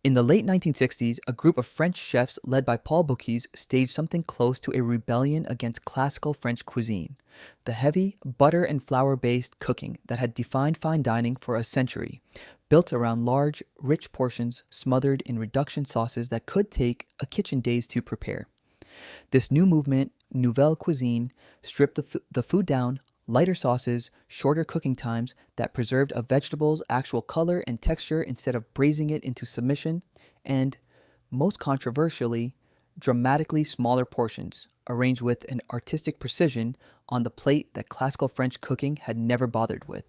In the late 1960s, a group of French chefs led by Paul Bocuse staged something close to a rebellion against classical French cuisine, the heavy, butter and flour based cooking that had defined fine dining for a century, built around large, rich portions smothered in reduction sauces that could take a kitchen days to prepare. This new movement, Nouvelle Cuisine, stripped the food down, lighter sauces, shorter cooking times that preserved a vegetable's actual color and texture instead of braising it into submission, and, most controversially, dramatically smaller portions, arranged with an artistic precision on the plate that classical French cooking had never bothered with.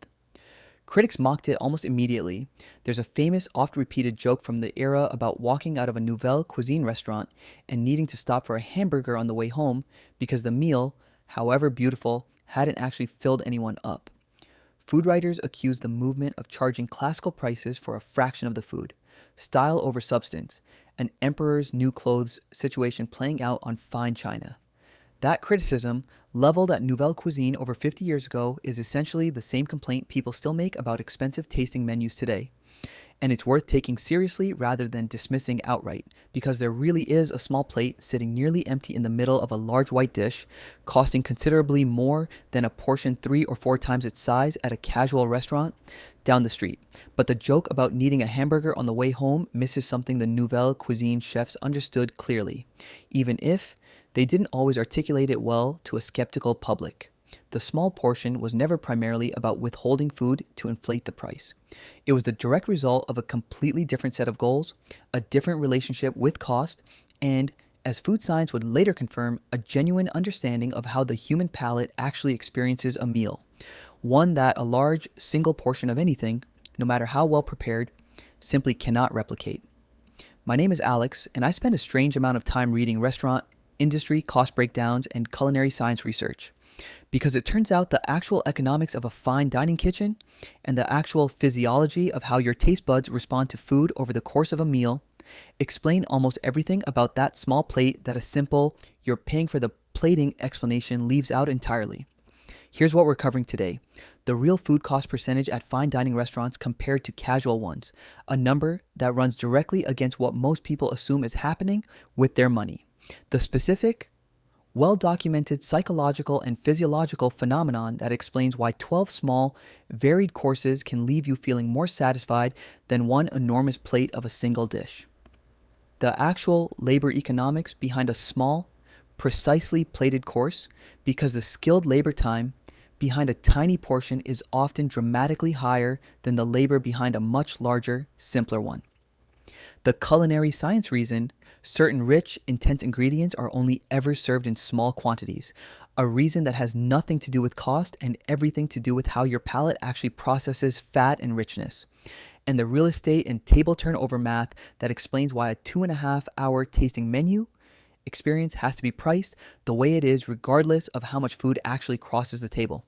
Critics mocked it almost immediately. There's a famous, oft repeated joke from the era about walking out of a Nouvelle Cuisine restaurant and needing to stop for a hamburger on the way home because the meal, however beautiful, hadn't actually filled anyone up. Food writers accused the movement of charging classical prices for a fraction of the food, style over substance, an emperor's new clothes situation playing out on fine china. That criticism, leveled at Nouvelle Cuisine over 50 years ago, is essentially the same complaint people still make about expensive tasting menus today. And it's worth taking seriously rather than dismissing outright, because there really is a small plate sitting nearly empty in the middle of a large white dish, costing considerably more than a portion 3 or 4 times its size at a casual restaurant down the street. But the joke about needing a hamburger on the way home misses something the Nouvelle Cuisine chefs understood clearly, even if they didn't always articulate it well to a skeptical public. The small portion was never primarily about withholding food to inflate the price. It was the direct result of a completely different set of goals, a different relationship with cost, and, as food science would later confirm, a genuine understanding of how the human palate actually experiences a meal. One that a large, single portion of anything, no matter how well prepared, simply cannot replicate. My name is Alex, and I spend a strange amount of time reading restaurant industry cost breakdowns and culinary science research, because it turns out the actual economics of a fine dining kitchen and the actual physiology of how your taste buds respond to food over the course of a meal explain almost everything about that small plate that a simple "you're paying for the plating" explanation leaves out entirely. Here's what we're covering today: the real food cost percentage at fine dining restaurants compared to casual ones, a number that runs directly against what most people assume is happening with their money. The specific, well-documented psychological and physiological phenomenon that explains why 12 small, varied courses can leave you feeling more satisfied than one enormous plate of a single dish. The actual labor economics behind a small, precisely plated course, because the skilled labor time behind a tiny portion is often dramatically higher than the labor behind a much larger, simpler one. The culinary science reason certain rich, intense ingredients are only ever served in small quantities, a reason that has nothing to do with cost and everything to do with how your palate actually processes fat and richness. And the real estate and table turnover math that explains why a 2.5 hour tasting menu experience has to be priced the way it is regardless of how much food actually crosses the table.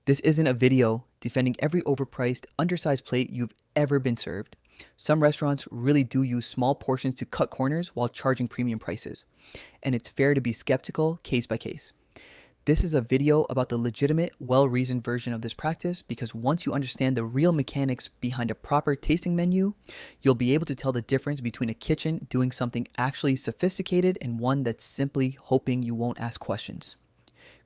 This isn't a video defending every overpriced, undersized plate you've ever been served. Some restaurants really do use small portions to cut corners while charging premium prices, and it's fair to be skeptical case by case. This is a video about the legitimate, well-reasoned version of this practice because once you understand the real mechanics behind a proper tasting menu, you'll be able to tell the difference between a kitchen doing something actually sophisticated and one that's simply hoping you won't ask questions.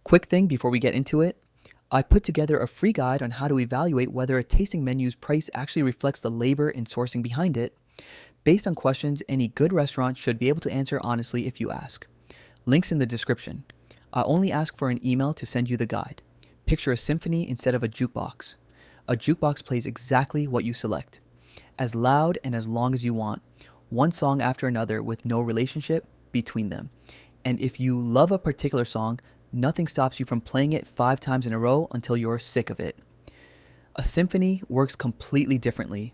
Quick thing before we get into it: I put together a free guide on how to evaluate whether a tasting menu's price actually reflects the labor and sourcing behind it, based on questions any good restaurant should be able to answer honestly if you ask. Links in the description. I only ask for an email to send you the guide. Picture a symphony instead of a jukebox. A jukebox plays exactly what you select, as loud and as long as you want, one song after another with no relationship between them. And if you love a particular song, nothing stops you from playing it 5 times in a row until you're sick of it. A symphony works completely differently.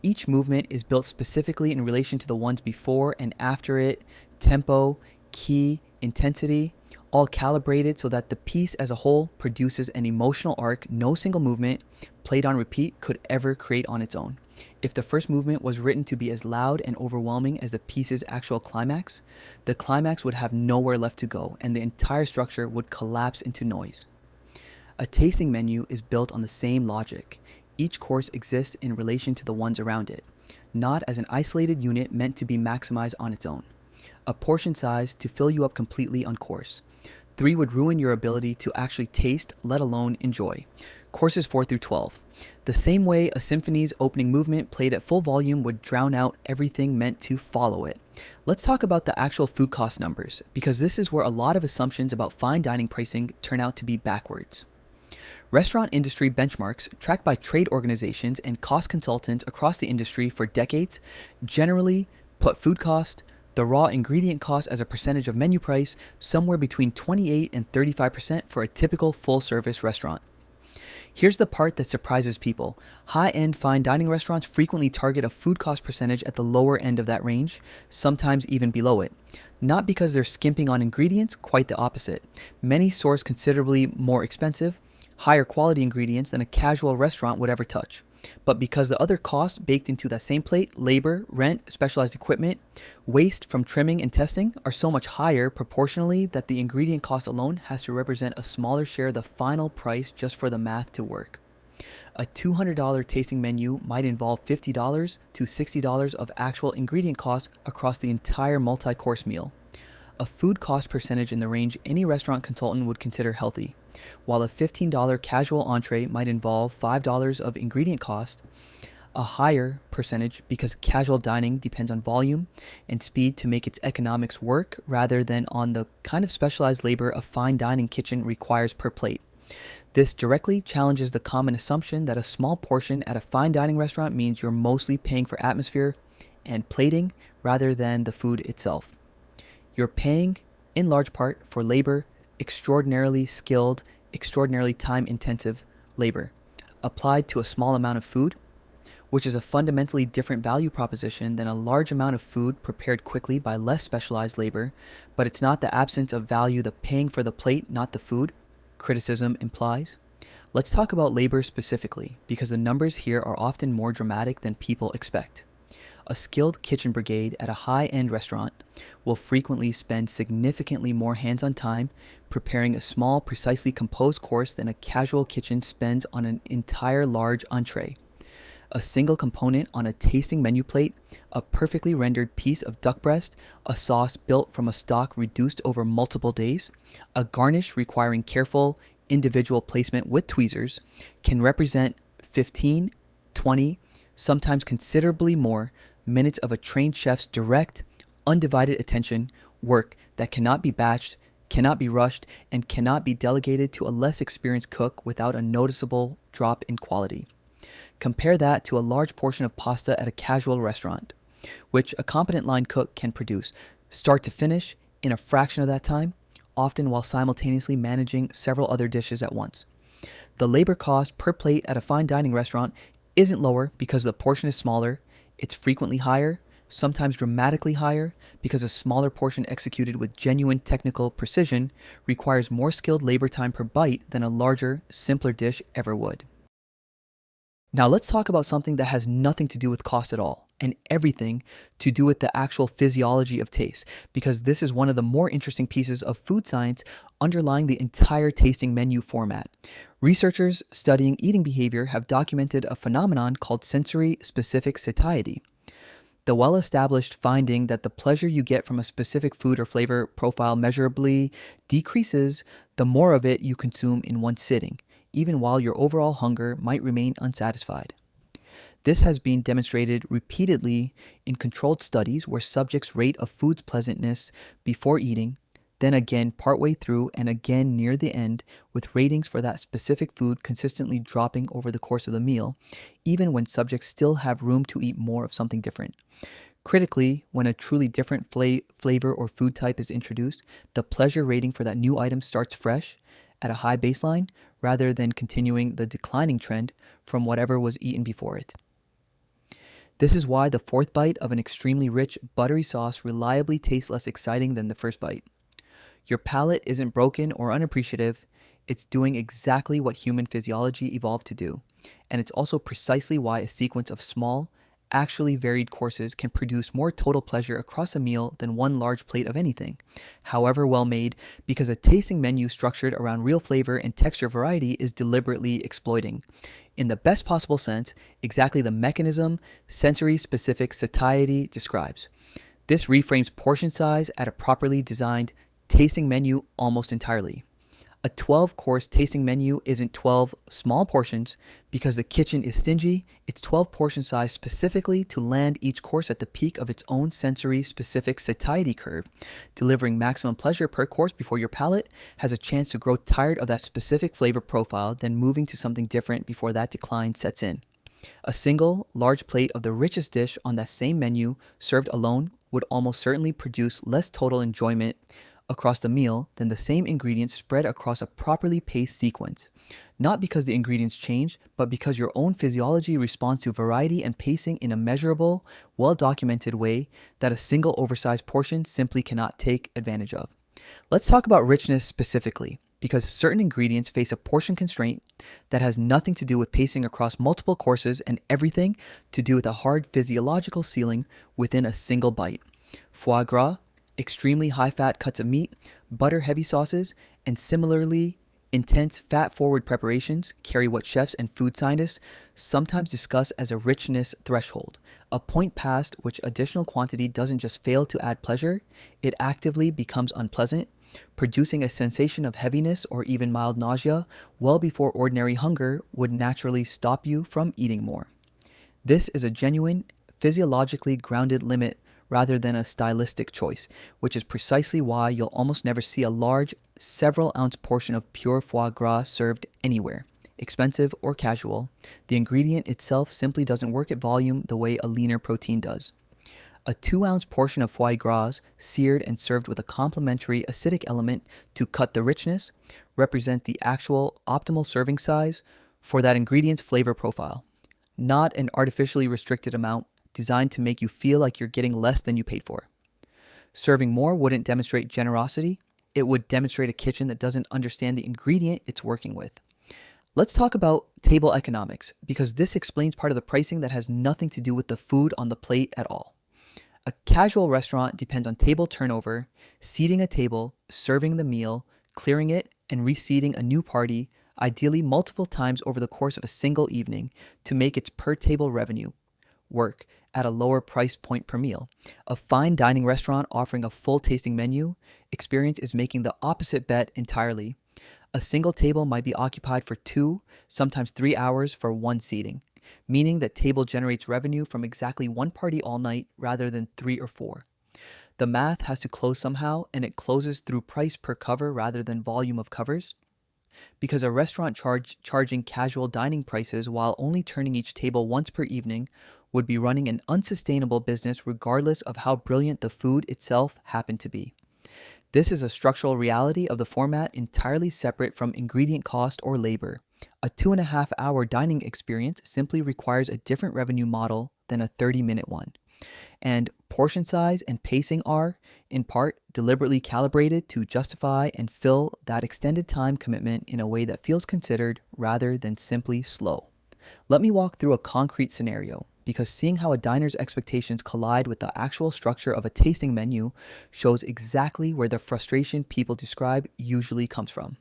Each movement is built specifically in relation to the ones before and after it, tempo, key, intensity, all calibrated so that the piece as a whole produces an emotional arc no single movement, played on repeat, could ever create on its own. If the first movement was written to be as loud and overwhelming as the piece's actual climax, the climax would have nowhere left to go, and the entire structure would collapse into noise. A tasting menu is built on the same logic. Each course exists in relation to the ones around it. not as an isolated unit meant to be maximized on its own. A portion size to fill you up completely on course. 3 would ruin your ability to actually taste, let alone enjoy. Courses 4 through 12. The same way a symphony's opening movement played at full volume would drown out everything meant to follow it. Let's talk about the actual food cost numbers, because this is where a lot of assumptions about fine dining pricing turn out to be backwards. Restaurant industry benchmarks, tracked by trade organizations and cost consultants across the industry for decades, generally put food cost, the raw ingredient cost as a percentage of menu price, somewhere between 28 and 35% for a typical full-service restaurant. Here's the part that surprises people. High-end fine dining restaurants frequently target a food cost percentage at the lower end of that range, sometimes even below it. Not because they're skimping on ingredients, quite the opposite. Many source considerably more expensive, higher quality ingredients than a casual restaurant would ever touch. But because the other costs baked into that same plate, labor, rent, specialized equipment, waste from trimming and testing, are so much higher proportionally that the ingredient cost alone has to represent a smaller share of the final price just for the math to work. A $200 tasting menu might involve $50 to $60 of actual ingredient cost across the entire multi-course meal. A food cost percentage in the range any restaurant consultant would consider healthy. While a $15 casual entree might involve $5 of ingredient cost, a higher percentage because casual dining depends on volume and speed to make its economics work rather than on the kind of specialized labor a fine dining kitchen requires per plate. This directly challenges the common assumption that a small portion at a fine dining restaurant means you're mostly paying for atmosphere and plating rather than the food itself. You're paying, in large part, for labor, extraordinarily skilled, extraordinarily time-intensive labor, applied to a small amount of food, which is a fundamentally different value proposition than a large amount of food prepared quickly by less specialized labor, but it's not the absence of value, the paying for the plate, not the food, criticism implies. Let's talk about labor specifically, because the numbers here are often more dramatic than people expect. A skilled kitchen brigade at a high-end restaurant will frequently spend significantly more hands-on time preparing a small, precisely composed course than a casual kitchen spends on an entire large entree. A single component on a tasting menu plate, a perfectly rendered piece of duck breast, a sauce built from a stock reduced over multiple days, a garnish requiring careful individual placement with tweezers, can represent 15, 20, sometimes considerably more minutes of a trained chef's direct, undivided attention, work that cannot be batched, cannot be rushed, and cannot be delegated to a less experienced cook without a noticeable drop in quality. Compare that to a large portion of pasta at a casual restaurant, which a competent line cook can produce, start to finish, in a fraction of that time, often while simultaneously managing several other dishes at once. The labor cost per plate at a fine dining restaurant isn't lower because the portion is smaller. It's frequently higher, sometimes dramatically higher, because a smaller portion executed with genuine technical precision requires more skilled labor time per bite than a larger, simpler dish ever would. Now let's talk about something that has nothing to do with cost at all, and everything to do with the actual physiology of taste, because this is one of the more interesting pieces of food science underlying the entire tasting menu format. Researchers studying eating behavior have documented a phenomenon called sensory-specific satiety. The well-established finding that the pleasure you get from a specific food or flavor profile measurably decreases the more of it you consume in one sitting, even while your overall hunger might remain unsatisfied. This has been demonstrated repeatedly in controlled studies where subjects rate a food's pleasantness before eating, then again partway through and again near the end, with ratings for that specific food consistently dropping over the course of the meal, even when subjects still have room to eat more of something different. Critically, when a truly different flavor or food type is introduced, the pleasure rating for that new item starts fresh, at a high baseline, rather than continuing the declining trend from whatever was eaten before it. This is why the fourth bite of an extremely rich, buttery sauce reliably tastes less exciting than the first bite. Your palate isn't broken or unappreciative, it's doing exactly what human physiology evolved to do. And it's also precisely why a sequence of small, actually varied courses can produce more total pleasure across a meal than one large plate of anything, however well made, because a tasting menu structured around real flavor and texture variety is deliberately exploiting. in the best possible sense, exactly the mechanism sensory-specific satiety describes. This reframes portion size at a properly designed tasting menu almost entirely. A 12-course tasting menu isn't 12 small portions because the kitchen is stingy. It's 12 portion size specifically to land each course at the peak of its own sensory-specific satiety curve, delivering maximum pleasure per course before your palate has a chance to grow tired of that specific flavor profile, then moving to something different before that decline sets in. A single, large plate of the richest dish on that same menu, served alone, would almost certainly produce less total enjoyment across the meal than the same ingredients spread across a properly paced sequence. Not because the ingredients change, but because your own physiology responds to variety and pacing in a measurable, well-documented way that a single oversized portion simply cannot take advantage of. Let's talk about richness specifically, because certain ingredients face a portion constraint that has nothing to do with pacing across multiple courses and everything to do with a hard physiological ceiling within a single bite. Foie gras, extremely high-fat cuts of meat, butter-heavy sauces, and similarly intense fat-forward preparations carry what chefs and food scientists sometimes discuss as a richness threshold, a point past which additional quantity doesn't just fail to add pleasure, it actively becomes unpleasant, producing a sensation of heaviness or even mild nausea well before ordinary hunger would naturally stop you from eating more. This is a genuine, physiologically grounded limit rather than a stylistic choice, which is precisely why you'll almost never see a large, several-ounce portion of pure foie gras served anywhere. Expensive or casual, the ingredient itself simply doesn't work at volume the way a leaner protein does. A 2-ounce portion of foie gras, seared and served with a complementary acidic element to cut the richness, represent the actual optimal serving size for that ingredient's flavor profile, not an artificially restricted amount designed to make you feel like you're getting less than you paid for. Serving more wouldn't demonstrate generosity. It would demonstrate a kitchen that doesn't understand the ingredient it's working with. Let's talk about table economics, because this explains part of the pricing that has nothing to do with the food on the plate at all. A casual restaurant depends on table turnover, seating a table, serving the meal, clearing it, and reseating a new party, ideally multiple times over the course of a single evening, to make its per-table revenue work at a lower price point per meal. A fine dining restaurant offering a full tasting menu experience is making the opposite bet entirely. A single table might be occupied for 2, sometimes 3 hours for one seating, meaning that table generates revenue from exactly one party all night rather than 3 or 4. The math has to close somehow, and it closes through price per cover rather than volume of covers. Because a restaurant charging casual dining prices while only turning each table once per evening would be running an unsustainable business regardless of how brilliant the food itself happened to be. This is a structural reality of the format entirely separate from ingredient cost or labor. A 2.5-hour dining experience simply requires a different revenue model than a 30-minute one. And portion size and pacing are, in part, deliberately calibrated to justify and fill that extended time commitment in a way that feels considered rather than simply slow. Let me walk through a concrete scenario, because seeing how a diner's expectations collide with the actual structure of a tasting menu shows exactly where the frustration people describe usually comes from.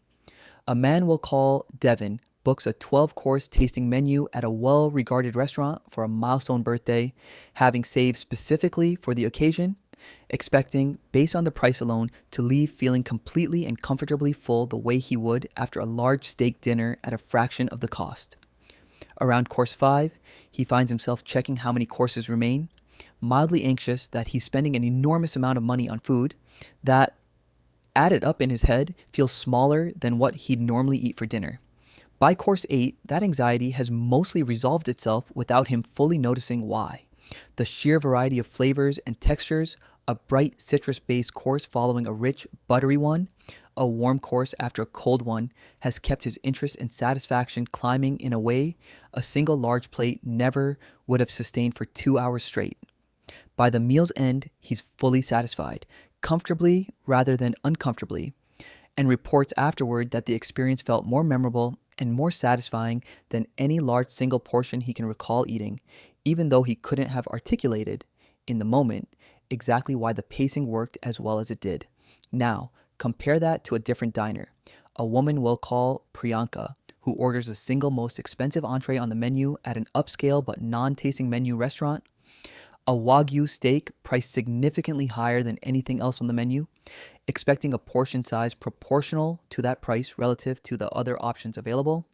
A man we'll call Devin books a 12-course tasting menu at a well-regarded restaurant for a milestone birthday, having saved specifically for the occasion, expecting, based on the price alone, to leave feeling completely and comfortably full the way he would after a large steak dinner at a fraction of the cost. Around course 5, he finds himself checking how many courses remain, mildly anxious that he's spending an enormous amount of money on food that, added up in his head, feels smaller than what he'd normally eat for dinner. By course 8, that anxiety has mostly resolved itself without him fully noticing why. The sheer variety of flavors and textures, a bright citrus-based course following a rich, buttery one, a warm course after a cold one, has kept his interest and satisfaction climbing in a way a single large plate never would have sustained for 2 hours straight. By the meal's end, he's fully satisfied, comfortably rather than uncomfortably, and reports afterward that the experience felt more memorable and more satisfying than any large single portion he can recall eating, even though he couldn't have articulated, in the moment, exactly why the pacing worked as well as it did. Now, compare that to a different diner, a woman we'll call Priyanka, who orders the single most expensive entree on the menu at an upscale but non-tasting menu restaurant, a Wagyu steak priced significantly higher than anything else on the menu, expecting a portion size proportional to that price relative to the other options available.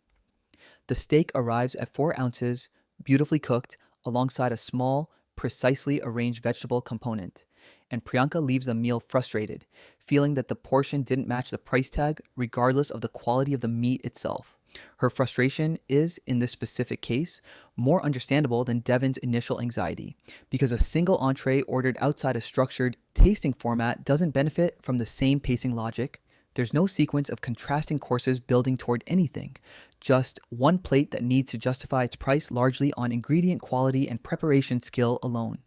The steak arrives at 4 ounces, beautifully cooked, alongside a small, precisely arranged vegetable component. And Priyanka leaves the meal frustrated, feeling that the portion didn't match the price tag, regardless of the quality of the meat itself. Her frustration is, in this specific case, more understandable than Devin's initial anxiety, because a single entree ordered outside a structured tasting format doesn't benefit from the same pacing logic. There's no sequence of contrasting courses building toward anything, just one plate that needs to justify its price largely on ingredient quality and preparation skill alone.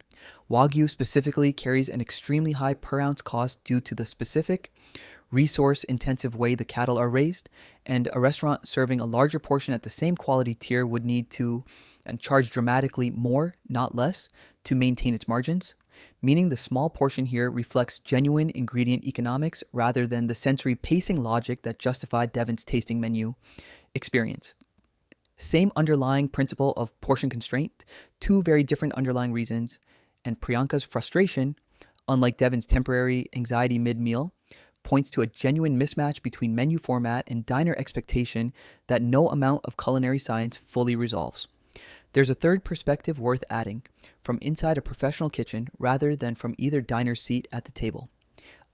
Wagyu specifically carries an extremely high per ounce cost due to the specific, resource-intensive way the cattle are raised, and a restaurant serving a larger portion at the same quality tier would need to and charge dramatically more, not less, to maintain its margins, meaning the small portion here reflects genuine ingredient economics rather than the sensory pacing logic that justified Devin's tasting menu experience. Same underlying principle of portion constraint, two very different underlying reasons, and Priyanka's frustration, unlike Devin's temporary anxiety mid-meal, points to a genuine mismatch between menu format and diner expectation that no amount of culinary science fully resolves. There's a third perspective worth adding, from inside a professional kitchen rather than from either diner's seat at the table.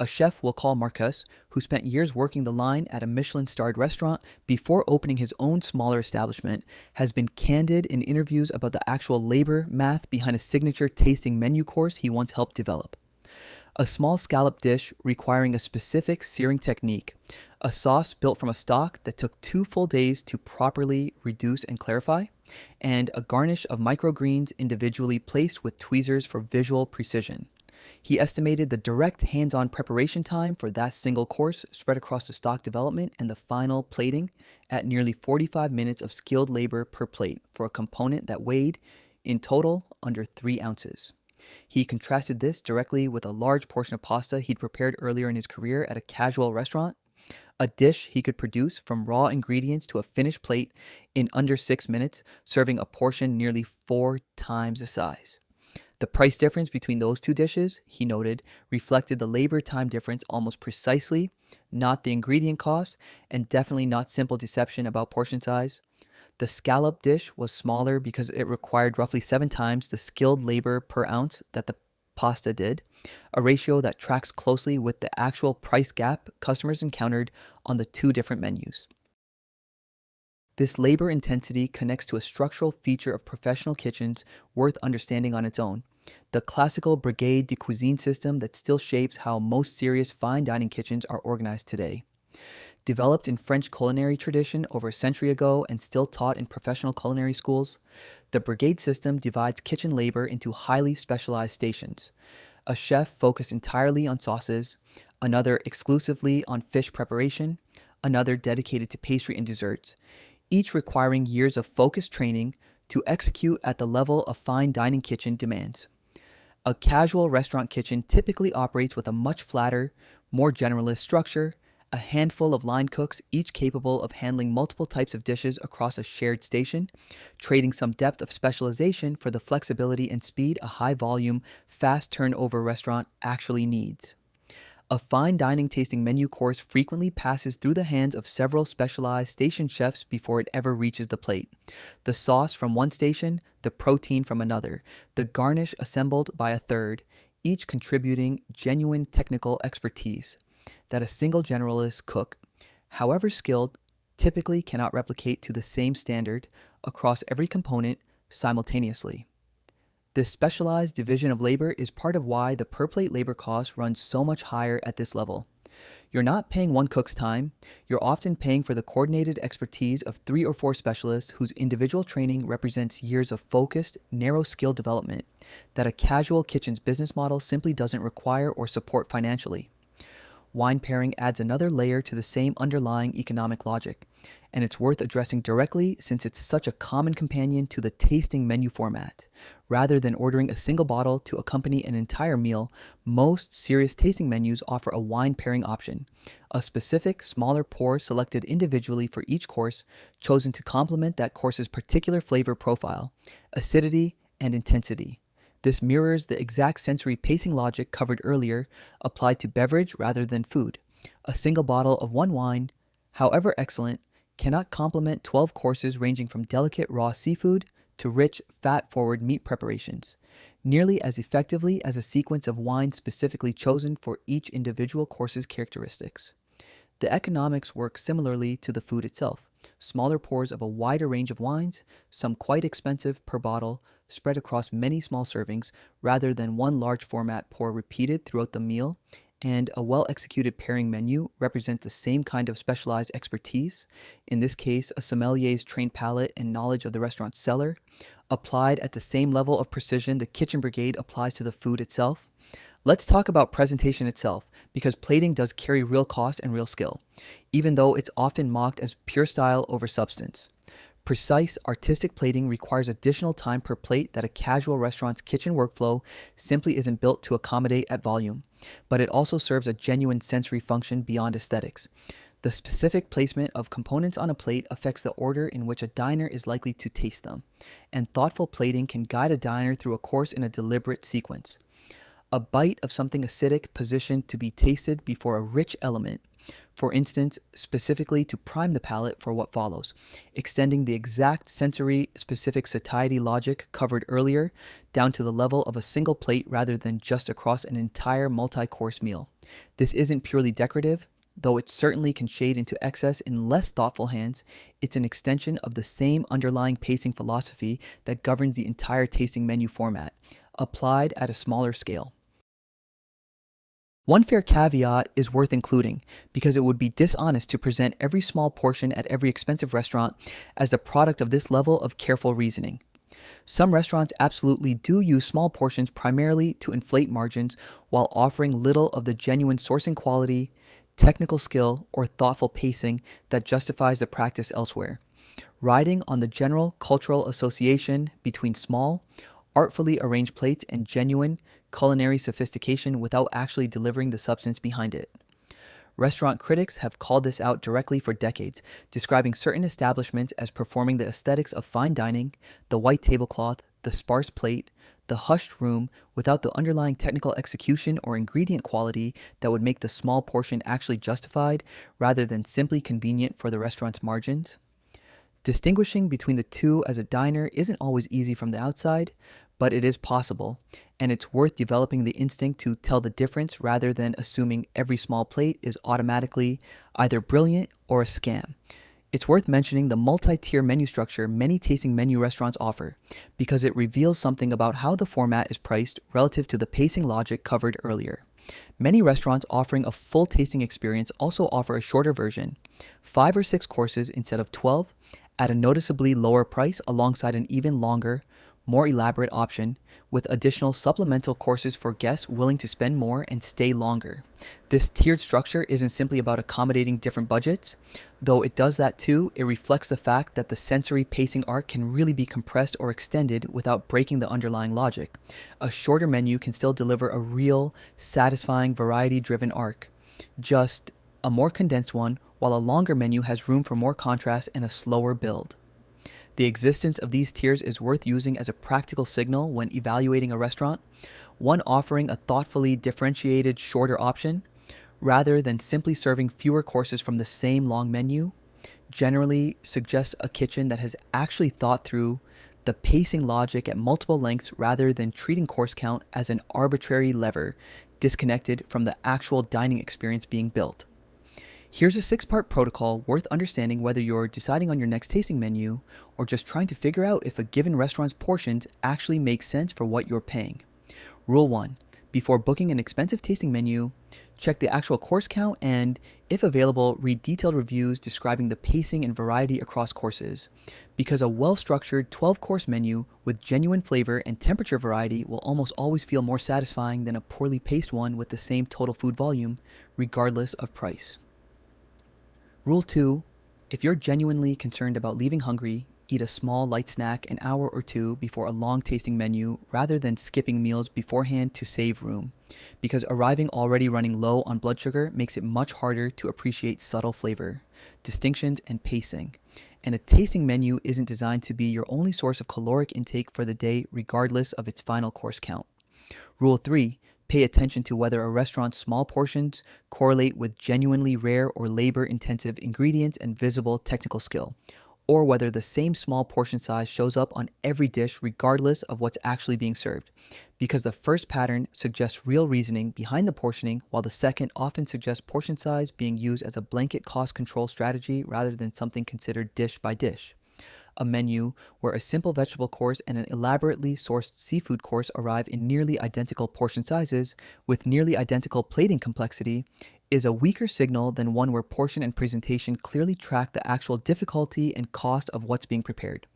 A chef we'll call Marcus, who spent years working the line at a Michelin-starred restaurant before opening his own smaller establishment, has been candid in interviews about the actual labor math behind a signature tasting menu course he once helped develop. A small scallop dish requiring a specific searing technique, a sauce built from a stock that took 2 full days to properly reduce and clarify, and a garnish of microgreens individually placed with tweezers for visual precision. He estimated the direct hands-on preparation time for that single course spread across the stock development and the final plating at nearly 45 minutes of skilled labor per plate for a component that weighed, in total, under 3 ounces. He contrasted this directly with a large portion of pasta he'd prepared earlier in his career at a casual restaurant, a dish he could produce from raw ingredients to a finished plate in under 6 minutes, serving a portion nearly 4 times the size. The price difference between those two dishes, he noted, reflected the labor time difference almost precisely, not the ingredient cost, and definitely not simple deception about portion size. The scallop dish was smaller because it required roughly 7 times the skilled labor per ounce that the pasta did, a ratio that tracks closely with the actual price gap customers encountered on the 2 different menus. This labor intensity connects to a structural feature of professional kitchens worth understanding on its own, the classical brigade de cuisine system that still shapes how most serious fine dining kitchens are organized today. Developed in French culinary tradition over a century ago and still taught in professional culinary schools, the brigade system divides kitchen labor into highly specialized stations. A chef focused entirely on sauces, another exclusively on fish preparation, another dedicated to pastry and desserts, each requiring years of focused training to execute at the level a fine dining kitchen demands. A casual restaurant kitchen typically operates with a much flatter, more generalist structure, a handful of line cooks, each capable of handling multiple types of dishes across a shared station, trading some depth of specialization for the flexibility and speed a high-volume, fast turnover restaurant actually needs. A fine dining tasting menu course frequently passes through the hands of several specialized station chefs before it ever reaches the plate. The sauce from one station, the protein from another, the garnish assembled by a third, each contributing genuine technical expertise that a single generalist cook, however skilled, typically cannot replicate to the same standard across every component simultaneously. This specialized division of labor is part of why the per-plate labor cost runs so much higher at this level. You're not paying one cook's time, you're often paying for the coordinated expertise of 3 or 4 specialists whose individual training represents years of focused, narrow skill development that a casual kitchen's business model simply doesn't require or support financially. Wine pairing adds another layer to the same underlying economic logic, and it's worth addressing directly since it's such a common companion to the tasting menu format. Rather than ordering a single bottle to accompany an entire meal, most serious tasting menus offer a wine pairing option, a specific, smaller pour selected individually for each course, chosen to complement that course's particular flavor profile, acidity, and intensity. This mirrors the exact sensory pacing logic covered earlier, applied to beverage rather than food. A single bottle of one wine, however excellent, cannot complement 12 courses ranging from delicate raw seafood to rich, fat-forward meat preparations, nearly as effectively as a sequence of wines specifically chosen for each individual course's characteristics. The economics work similarly to the food itself. Smaller pours of a wider range of wines, some quite expensive per bottle, spread across many small servings rather than one large format pour repeated throughout the meal, and a well-executed pairing menu represents the same kind of specialized expertise, in this case a sommelier's trained palate and knowledge of the restaurant's cellar, applied at the same level of precision the kitchen brigade applies to the food itself. Let's talk about presentation itself, because plating does carry real cost and real skill, even though it's often mocked as pure style over substance. Precise, artistic plating requires additional time per plate that a casual restaurant's kitchen workflow simply isn't built to accommodate at volume, but it also serves a genuine sensory function beyond aesthetics. The specific placement of components on a plate affects the order in which a diner is likely to taste them, and thoughtful plating can guide a diner through a course in a deliberate sequence. A bite of something acidic positioned to be tasted before a rich element, for instance, specifically to prime the palate for what follows, extending the exact sensory specific satiety logic covered earlier down to the level of a single plate rather than just across an entire multi-course meal. This isn't purely decorative, though it certainly can shade into excess in less thoughtful hands. It's an extension of the same underlying pacing philosophy that governs the entire tasting menu format, applied at a smaller scale. One fair caveat is worth including, because it would be dishonest to present every small portion at every expensive restaurant as the product of this level of careful reasoning. Some restaurants absolutely do use small portions primarily to inflate margins while offering little of the genuine sourcing quality, technical skill, or thoughtful pacing that justifies the practice elsewhere. Riding on the general cultural association between small, artfully arranged plates and genuine culinary sophistication without actually delivering the substance behind it. Restaurant critics have called this out directly for decades, describing certain establishments as performing the aesthetics of fine dining, the white tablecloth, the sparse plate, the hushed room, without the underlying technical execution or ingredient quality that would make the small portion actually justified rather than simply convenient for the restaurant's margins. Distinguishing between the two as a diner isn't always easy from the outside, but it is possible, and it's worth developing the instinct to tell the difference rather than assuming every small plate is automatically either brilliant or a scam. It's worth mentioning the multi-tier menu structure many tasting menu restaurants offer, because it reveals something about how the format is priced relative to the pacing logic covered earlier. Many restaurants offering a full tasting experience also offer a shorter version, 5 or 6 courses instead of 12, at a noticeably lower price alongside an even longer, more elaborate option with additional supplemental courses for guests willing to spend more and stay longer. This tiered structure isn't simply about accommodating different budgets, though it does that too. It reflects the fact that the sensory pacing arc can really be compressed or extended without breaking the underlying logic. A shorter menu can still deliver a real, satisfying, variety-driven arc, just a more condensed one, while a longer menu has room for more contrast and a slower build. The existence of these tiers is worth using as a practical signal when evaluating a restaurant, one offering a thoughtfully differentiated shorter option, rather than simply serving fewer courses from the same long menu, generally suggests a kitchen that has actually thought through the pacing logic at multiple lengths rather than treating course count as an arbitrary lever disconnected from the actual dining experience being built. Here's a 6-part protocol worth understanding whether you're deciding on your next tasting menu or just trying to figure out if a given restaurant's portions actually make sense for what you're paying. Rule 1. Before booking an expensive tasting menu, Check the actual course count and, if available, read detailed reviews describing the pacing and variety across courses. Because a well structured 12-course menu with genuine flavor and temperature variety will almost always feel more satisfying than a poorly paced one with the same total food volume, regardless of price. Rule 2: if you're genuinely concerned about leaving hungry, eat a small light snack an hour or two before a long tasting menu rather than skipping meals beforehand to save room, because arriving already running low on blood sugar makes it much harder to appreciate subtle flavor, distinctions, and pacing. And a tasting menu isn't designed to be your only source of caloric intake for the day, regardless of its final course count. Rule 3: pay attention to whether a restaurant's small portions correlate with genuinely rare or labor-intensive ingredients and visible technical skill, or whether the same small portion size shows up on every dish regardless of what's actually being served, because the first pattern suggests real reasoning behind the portioning, while the second often suggests portion size being used as a blanket cost control strategy rather than something considered dish by dish. A menu where a simple vegetable course and an elaborately sourced seafood course arrive in nearly identical portion sizes with nearly identical plating complexity is a weaker signal than one where portion and presentation clearly track the actual difficulty and cost of what's being prepared.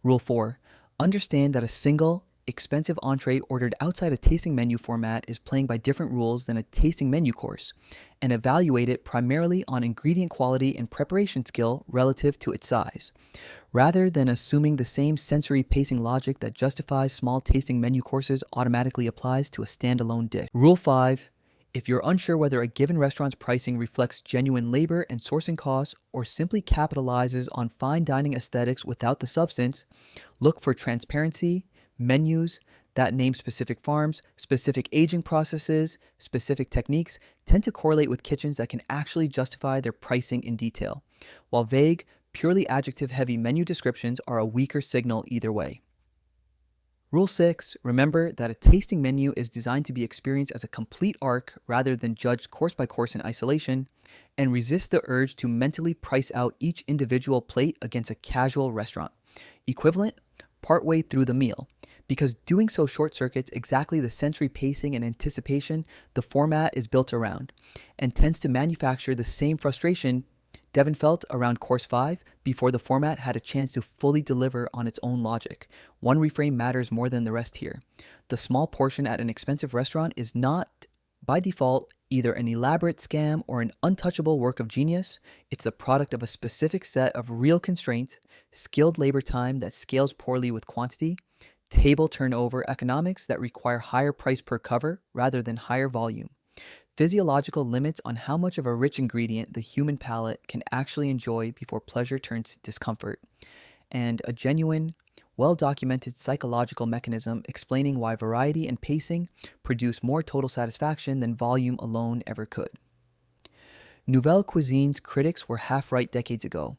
Rule 4: understand that a single, expensive entree ordered outside a tasting menu format is playing by different rules than a tasting menu course, and evaluate it primarily on ingredient quality and preparation skill relative to its size, rather than assuming the same sensory pacing logic that justifies small tasting menu courses automatically applies to a standalone dish. Rule 5: if you're unsure whether a given restaurant's pricing reflects genuine labor and sourcing costs or simply capitalizes on fine dining aesthetics without the substance, look for transparency, menus that name specific farms, specific aging processes, specific techniques tend to correlate with kitchens that can actually justify their pricing in detail, while vague, purely adjective-heavy menu descriptions are a weaker signal either way. Rule 6: remember that a tasting menu is designed to be experienced as a complete arc rather than judged course by course in isolation, and resist the urge to mentally price out each individual plate against a casual restaurant equivalent partway through the meal, because doing so short circuits exactly the sensory pacing and anticipation the format is built around, and tends to manufacture the same frustration Devon felt around Course 5 before the format had a chance to fully deliver on its own logic. One reframe matters more than the rest here. The small portion at an expensive restaurant is not, by default, either an elaborate scam or an untouchable work of genius. It's the product of a specific set of real constraints, skilled labor time that scales poorly with quantity, table turnover economics that require higher price per cover rather than higher volume, physiological limits on how much of a rich ingredient the human palate can actually enjoy before pleasure turns to discomfort, and a genuine, well-documented psychological mechanism explaining why variety and pacing produce more total satisfaction than volume alone ever could. Nouvelle Cuisine's critics were half right decades ago.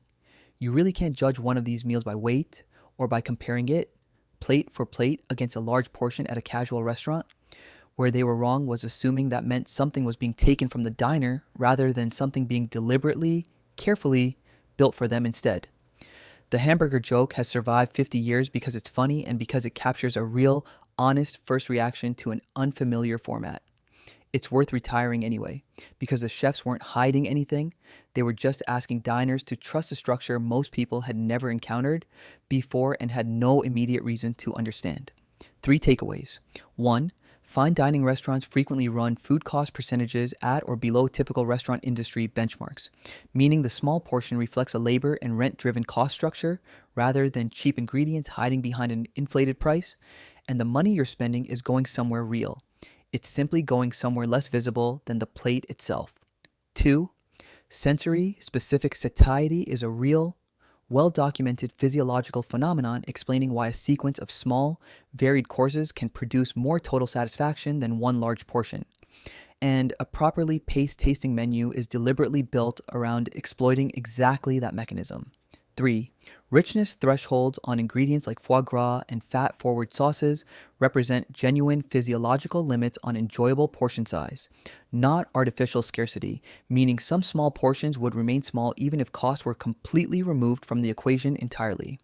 You really can't judge one of these meals by weight or by comparing it, plate for plate, against a large portion at a casual restaurant. Where they were wrong was assuming that meant something was being taken from the diner rather than something being deliberately, carefully built for them instead. The hamburger joke has survived 50 years because it's funny and because it captures a real, honest first reaction to an unfamiliar format. It's worth retiring anyway, because the chefs weren't hiding anything. They were just asking diners to trust a structure most people had never encountered before and had no immediate reason to understand. 3 takeaways. 1. Fine dining restaurants frequently run food cost percentages at or below typical restaurant industry benchmarks, meaning the small portion reflects a labor and rent-driven cost structure rather than cheap ingredients hiding behind an inflated price, and the money you're spending is going somewhere real. It's simply going somewhere less visible than the plate itself. 2. Sensory-specific satiety is a real, well-documented physiological phenomenon explaining why a sequence of small, varied courses can produce more total satisfaction than one large portion. And a properly paced tasting menu is deliberately built around exploiting exactly that mechanism. 3. Richness thresholds on ingredients like foie gras and fat-forward sauces represent genuine physiological limits on enjoyable portion size, not artificial scarcity, meaning some small portions would remain small even if costs were completely removed from the equation entirely.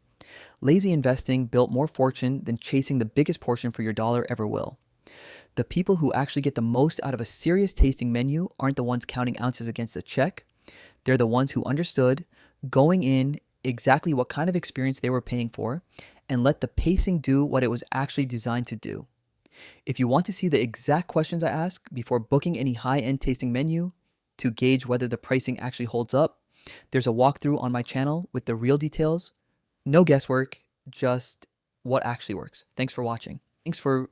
Lazy investing built more fortune than chasing the biggest portion for your dollar ever will. The people who actually get the most out of a serious tasting menu aren't the ones counting ounces against a check. They're the ones who understood going in exactly what kind of experience they were paying for and let the pacing do what it was actually designed to do. If you want to see the exact questions I ask before booking any high-end tasting menu to gauge whether the pricing actually holds up, there's a walkthrough on my channel with the real details. No guesswork, just what actually works. Thanks for watching. Thanks for